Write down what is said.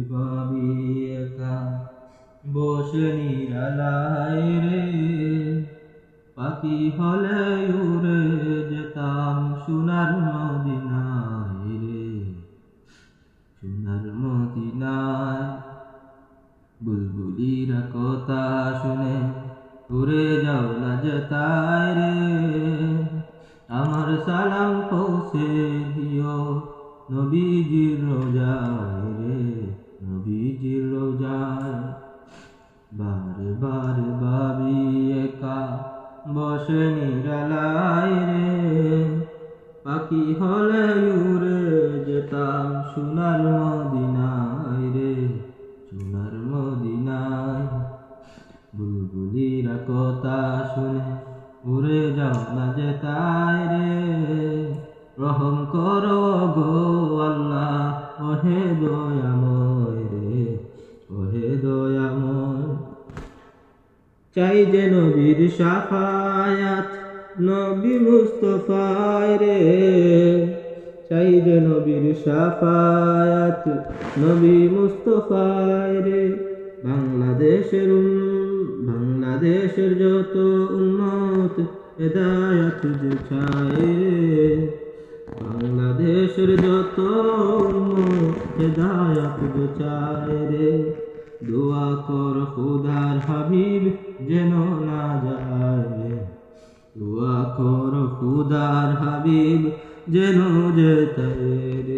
পাবি একা বসে নিরালায় রে, পাখি হলে উড়ে যেতাম সোনার মদিনায় রে, সোনার মদিনায়। বুলবুলিরা কথা শুনে উড়ে যাও না যেতায় রে, আমার সালাম পৌঁছে দিও নবীজির রোজায় রে, নবীজির রোজায়। বারে বারে ভাবি একা বসে নিরালায় রে, পাখি হলে উড়ে যেতাম সোনার মদিনায় রে, সোনার মদিনায়। বুলবুলিরা কথা শুনে উড়ে যাও না যেতায় রে, রহম করো গো আল্লাহ ওহে দয়াময় রে, ওহে দয়াময়। চাই যে নবীর শাফায়াত নবী মুস্তাফায় রে, চাই যে নবীর শাফায়াত নবী মুস্তাফায় রে। বাংলাদেশের যত উম্মত হেদায়েত যে চায় রে, বাংলাদেশের যত উম্মত হেদায়েত যে চায় রে। দোয়া কর খোদার হাবিব যেন না যায় রে, দোয়া কর খোদার হাবিব যেন যেতে রে।